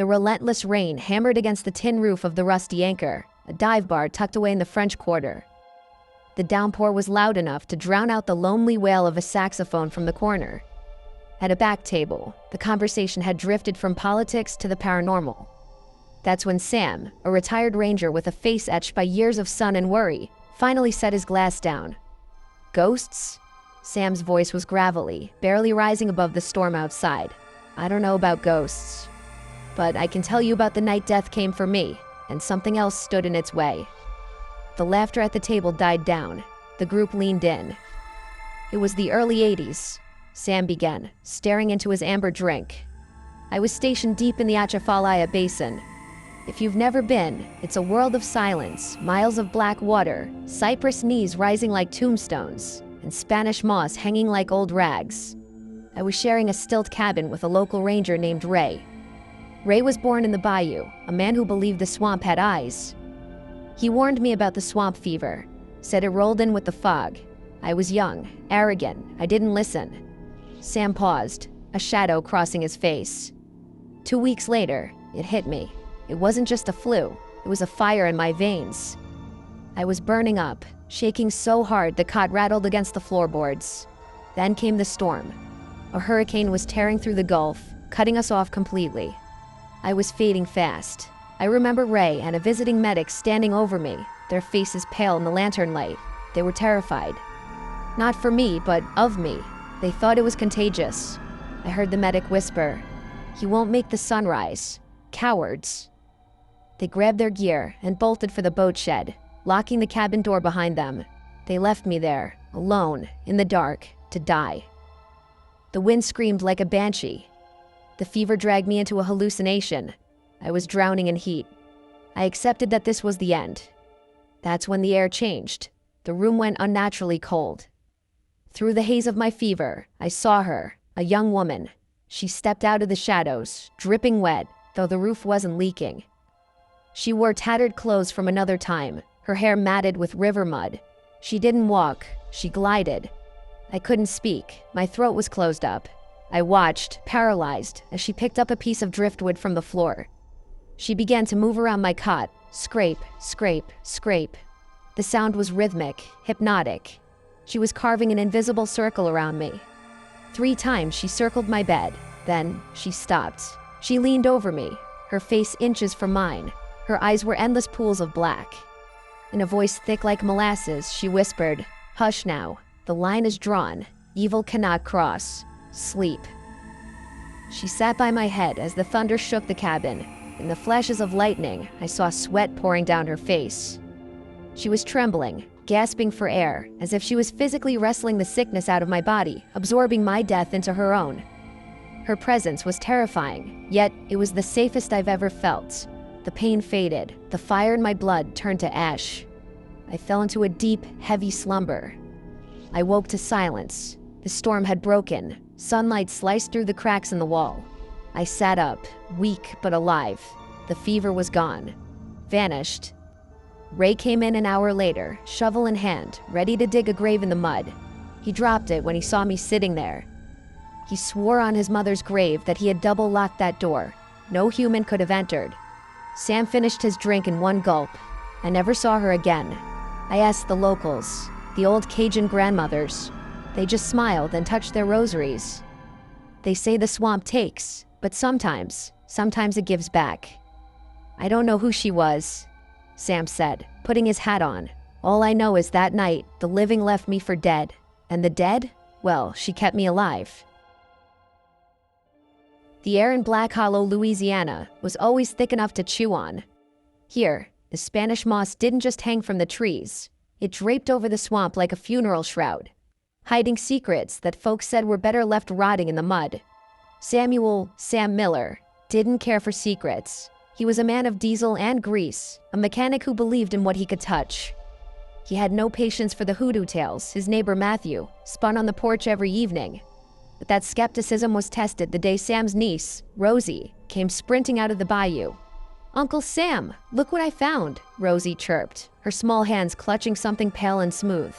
The relentless rain hammered against the tin roof of the rusty anchor, a dive bar tucked away in the French Quarter. The downpour was loud enough to drown out the lonely wail of a saxophone from the corner. At a back table, the conversation had drifted from politics to the paranormal. That's when Sam, a retired ranger with a face etched by years of sun and worry, finally set his glass down. Ghosts? Sam's voice was gravelly, barely rising above the storm outside. I don't know about ghosts, but I can tell you about the night death came for me, and something else stood in its way. The laughter at the table died down. The group leaned in. It was the early 80s, Sam began, staring into his amber drink. I was stationed deep in the Atchafalaya Basin. If you've never been, it's a world of silence, miles of black water, cypress knees rising like tombstones, and Spanish moss hanging like old rags. I was sharing a stilt cabin with a local ranger named Ray. Ray was born in the bayou, a man who believed the swamp had eyes. He warned me about the swamp fever, said it rolled in with the fog. I was young, arrogant, I didn't listen. Sam paused, a shadow crossing his face. 2 weeks later, it hit me. It wasn't just a flu, it was a fire in my veins. I was burning up, shaking so hard the cot rattled against the floorboards. Then came the storm. A hurricane was tearing through the Gulf, cutting us off completely. I was fading fast. I remember Ray and a visiting medic standing over me, their faces pale in the lantern light. They were terrified. Not for me, but of me. They thought it was contagious. I heard the medic whisper, "He won't make the sunrise. Cowards." They grabbed their gear and bolted for the boat shed, locking the cabin door behind them. They left me there, alone, in the dark, to die. The wind screamed like a banshee. The fever dragged me into a hallucination. I was drowning in heat. I accepted that this was the end. That's when the air changed. The room went unnaturally cold. Through the haze of my fever, I saw her, a young woman. She stepped out of the shadows, dripping wet, though the roof wasn't leaking. She wore tattered clothes from another time, her hair matted with river mud. She didn't walk, she glided. I couldn't speak, my throat was closed up. I watched, paralyzed, as she picked up a piece of driftwood from the floor. She began to move around my cot, scrape, scrape, scrape. The sound was rhythmic, hypnotic. She was carving an invisible circle around me. 3 times she circled my bed, then she stopped. She leaned over me, her face inches from mine. Her eyes were endless pools of black. In a voice thick like molasses, she whispered, "Hush now. The line is drawn. Evil cannot cross. Sleep." She sat by my head as the thunder shook the cabin. In the flashes of lightning, I saw sweat pouring down her face. She was trembling, gasping for air, as if she was physically wrestling the sickness out of my body, absorbing my death into her own. Her presence was terrifying, yet it was the safest I've ever felt. The pain faded, the fire in my blood turned to ash. I fell into a deep, heavy slumber. I woke to silence. The storm had broken. Sunlight sliced through the cracks in the wall. I sat up, weak but alive. The fever was gone. Vanished. Ray came in an hour later, shovel in hand, ready to dig a grave in the mud. He dropped it when he saw me sitting there. He swore on his mother's grave that he had double-locked that door. No human could have entered. Sam finished his drink in one gulp. I never saw her again. I asked the locals, the old Cajun grandmothers. They just smiled and touched their rosaries. They say the swamp takes, but sometimes it gives back. I don't know who she was, Sam said, putting his hat on. All I know is that night, the living left me for dead. And the dead? Well, she kept me alive. The air in Black Hollow, Louisiana, was always thick enough to chew on. Here, the Spanish moss didn't just hang from the trees. It draped over the swamp like a funeral shroud, hiding secrets that folks said were better left rotting in the mud. Sam Miller, didn't care for secrets. He was a man of diesel and grease, a mechanic who believed in what he could touch. He had no patience for the hoodoo tales his neighbor Matthew spun on the porch every evening. But that skepticism was tested the day Sam's niece, Rosie, came sprinting out of the bayou. "Uncle Sam, look what I found," Rosie chirped, her small hands clutching something pale and smooth.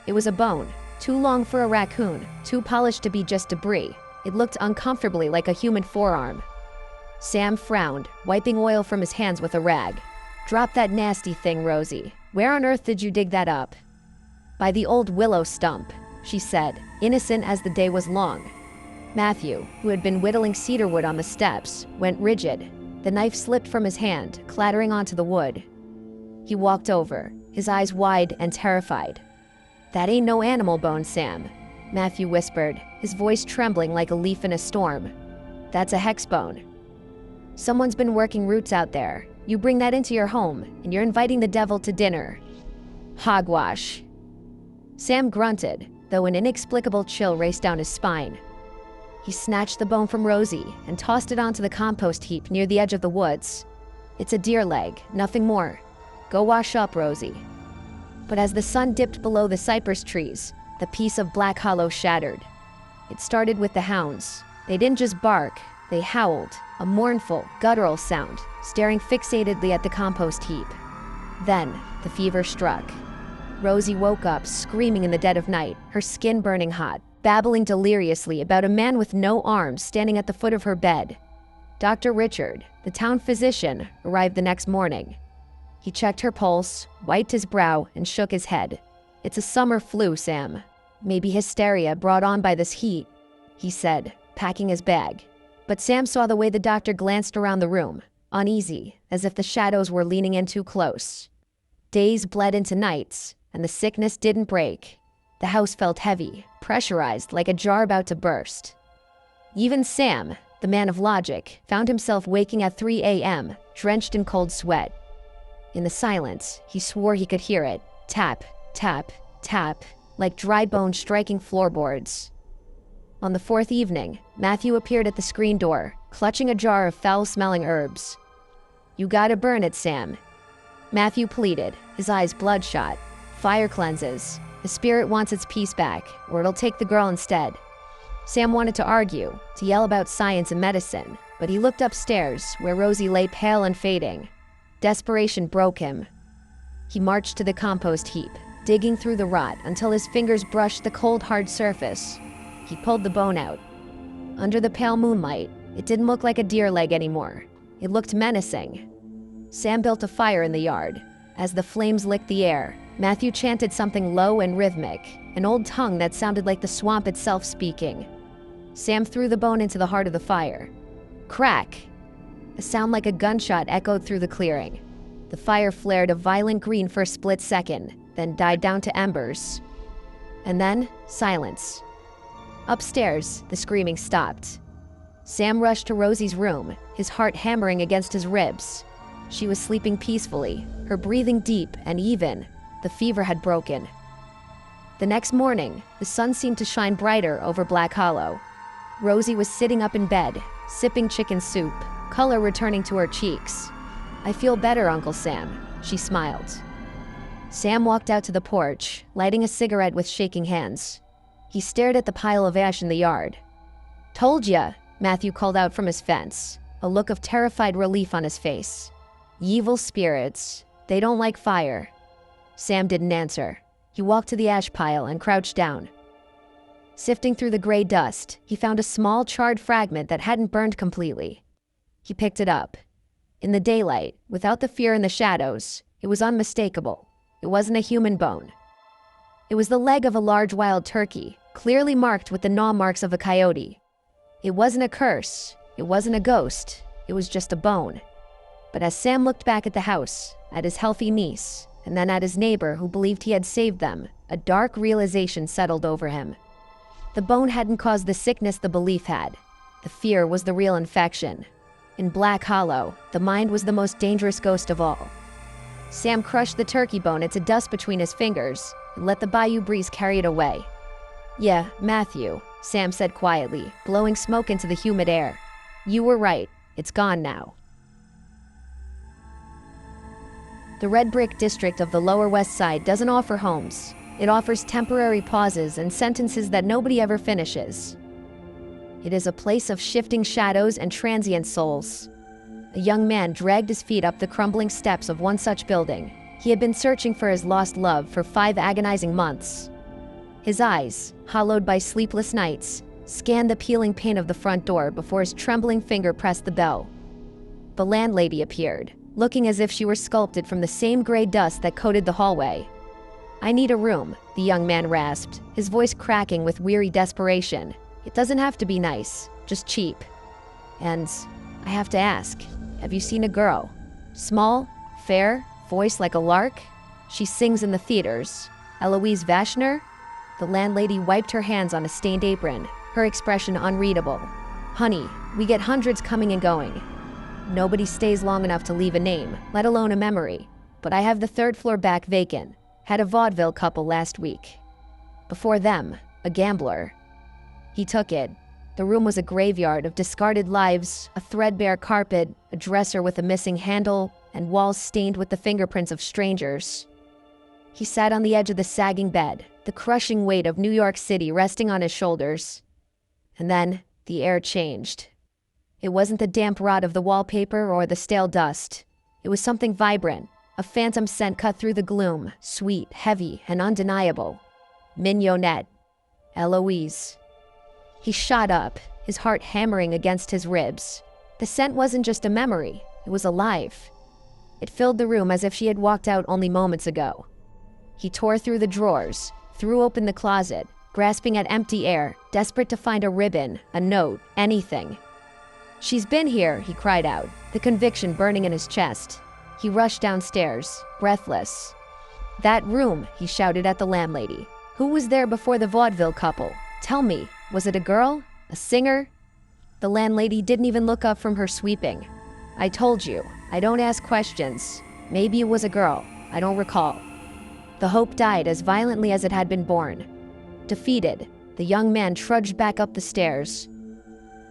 It was a bone, too long for a raccoon, too polished to be just debris. It looked uncomfortably like a human forearm. Sam frowned, wiping oil from his hands with a rag. "Drop that nasty thing, Rosie. Where on earth did you dig that up?" "By the old willow stump," she said, innocent as the day was long. Matthew, who had been whittling cedar wood on the steps, went rigid. The knife slipped from his hand, clattering onto the wood. He walked over, his eyes wide and terrified. "That ain't no animal bone, Sam," Matthew whispered, his voice trembling like a leaf in a storm. "That's a hex bone. Someone's been working roots out there. You bring that into your home, and you're inviting the devil to dinner." "Hogwash." Sam grunted, though an inexplicable chill raced down his spine. He snatched the bone from Rosie and tossed it onto the compost heap near the edge of the woods. "It's a deer leg, nothing more. Go wash up, Rosie." But as the sun dipped below the cypress trees, the piece of Black Hollow shattered. It started with the hounds. They didn't just bark, they howled, a mournful, guttural sound, staring fixatedly at the compost heap. Then, the fever struck. Rosie woke up, screaming in the dead of night, her skin burning hot, babbling deliriously about a man with no arms standing at the foot of her bed. Dr. Richard, the town physician, arrived the next morning. He checked her pulse, wiped his brow, and shook his head. "It's a summer flu, Sam. Maybe hysteria brought on by this heat," he said, packing his bag. But Sam saw the way the doctor glanced around the room, uneasy, as if the shadows were leaning in too close. Days bled into nights, and the sickness didn't break. The house felt heavy, pressurized like a jar about to burst. Even Sam, the man of logic, found himself waking at 3 a.m., drenched in cold sweat. In the silence, he swore he could hear it, tap, tap, tap, like dry bones striking floorboards. On the fourth evening, Matthew appeared at the screen door, clutching a jar of foul-smelling herbs. "You gotta burn it, Sam," Matthew pleaded, his eyes bloodshot. "Fire cleanses. The spirit wants its peace back, or it'll take the girl instead." Sam wanted to argue, to yell about science and medicine, but he looked upstairs, where Rosie lay pale and fading. Desperation broke him. He marched to the compost heap, digging through the rot until his fingers brushed the cold, hard surface. He pulled the bone out. Under the pale moonlight, it didn't look like a deer leg anymore. It looked menacing. Sam built a fire in the yard. As the flames licked the air, Matthew chanted something low and rhythmic, an old tongue that sounded like the swamp itself speaking. Sam threw the bone into the heart of the fire. Crack! A sound like a gunshot echoed through the clearing. The fire flared a violent green for a split second, then died down to embers. And then, silence. Upstairs, the screaming stopped. Sam rushed to Rosie's room, his heart hammering against his ribs. She was sleeping peacefully, her breathing deep and even. The fever had broken. The next morning, the sun seemed to shine brighter over Black Hollow. Rosie was sitting up in bed, sipping chicken soup, color returning to her cheeks. "I feel better, Uncle Sam," she smiled. Sam walked out to the porch, lighting a cigarette with shaking hands. He stared at the pile of ash in the yard. "Told ya," Matthew called out from his fence, a look of terrified relief on his face. "Evil spirits. They don't like fire." Sam didn't answer. He walked to the ash pile and crouched down. Sifting through the gray dust, he found a small charred fragment that hadn't burned completely. He picked it up. In the daylight, without the fear in the shadows, it was unmistakable. It wasn't a human bone. It was the leg of a large wild turkey, clearly marked with the gnaw marks of a coyote. It wasn't a curse. It wasn't a ghost. It was just a bone. But as Sam looked back at the house, at his healthy niece, and then at his neighbor who believed he had saved them, a dark realization settled over him. The bone hadn't caused the sickness the belief had. The fear was the real infection. In Black Hollow, the mind was the most dangerous ghost of all. Sam crushed the turkey bone into dust between his fingers and let the bayou breeze carry it away. "Yeah, Matthew," Sam said quietly, blowing smoke into the humid air. "You were right. It's gone now." The red brick district of the Lower West Side doesn't offer homes. It offers temporary pauses and sentences that nobody ever finishes. It is a place of shifting shadows and transient souls. A young man dragged his feet up the crumbling steps of one such building. He had been searching for his lost love for 5 agonizing months. His eyes, hollowed by sleepless nights, scanned the peeling paint of the front door before his trembling finger pressed the bell. the landlady appeared, looking as if she were sculpted from the same gray dust that coated the hallway. "I need a room," the young man rasped, his voice cracking with weary desperation. "It doesn't have to be nice, just cheap. And I have to ask, have you seen a girl? Small, fair, voice like a lark? She sings in the theaters. Eloise Vashner?" The landlady wiped her hands on a stained apron, her expression unreadable. "Honey, we get hundreds coming and going. Nobody stays long enough to leave a name, let alone a memory. But I have the third floor back vacant. Had a vaudeville couple last week. Before them, a gambler." He took it. The room was a graveyard of discarded lives, a threadbare carpet, a dresser with a missing handle, and walls stained with the fingerprints of strangers. He sat on the edge of the sagging bed, the crushing weight of New York City resting on his shoulders. And then the air changed. It wasn't the damp rot of the wallpaper or the stale dust. It was something vibrant, a phantom scent cut through the gloom, sweet, heavy, and undeniable. Mignonette. Eloise. He shot up, his heart hammering against his ribs. The scent wasn't just a memory, it was alive. It filled the room as if she had walked out only moments ago. He tore through the drawers, threw open the closet, grasping at empty air, desperate to find a ribbon, a note, anything. "She's been here," he cried out, the conviction burning in his chest. He rushed downstairs, breathless. "That room," he shouted at the landlady. "Who was there before the vaudeville couple? Tell me, was it a girl? A singer?" The landlady didn't even look up from her sweeping. "I told you, I don't ask questions. Maybe it was a girl. I don't recall." The hope died as violently as it had been born. Defeated, the young man trudged back up the stairs.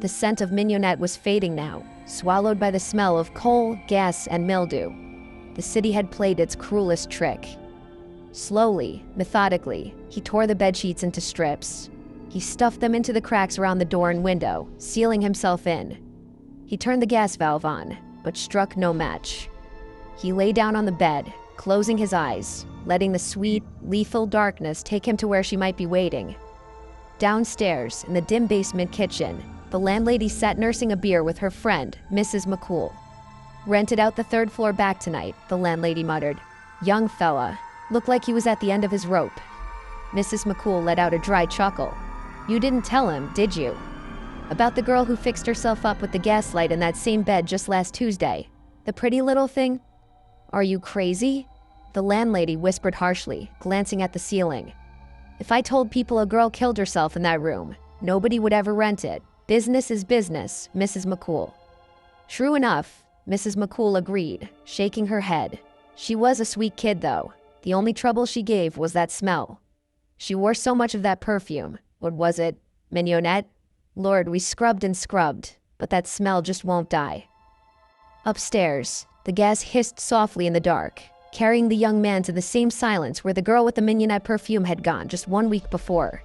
The scent of mignonette was fading now, swallowed by the smell of coal, gas, and mildew. The city had played its cruelest trick. Slowly, methodically, he tore the bedsheets into strips. He stuffed them into the cracks around the door and window, sealing himself in. He turned the gas valve on, but struck no match. He lay down on the bed, closing his eyes, letting the sweet, lethal darkness take him to where she might be waiting. Downstairs, in the dim basement kitchen, the landlady sat nursing a beer with her friend, Mrs. McCool. "Rented out the third floor back tonight," the landlady muttered. "Young fella. Looked like he was at the end of his rope." Mrs. McCool let out a dry chuckle. "You didn't tell him, did you? About the girl who fixed herself up with the gaslight in that same bed just last Tuesday? The pretty little thing? Are you crazy?" The landlady whispered harshly, glancing at the ceiling. "If I told people a girl killed herself in that room, nobody would ever rent it. Business is business, Mrs. McCool." "True enough," Mrs. McCool agreed, shaking her head. "She was a sweet kid, though. The only trouble she gave was that smell. She wore so much of that perfume. What was it? Mignonette? Lord, we scrubbed and scrubbed, but that smell just won't die." Upstairs, the gas hissed softly in the dark, carrying the young man to the same silence where the girl with the mignonette perfume had gone just 1 week before.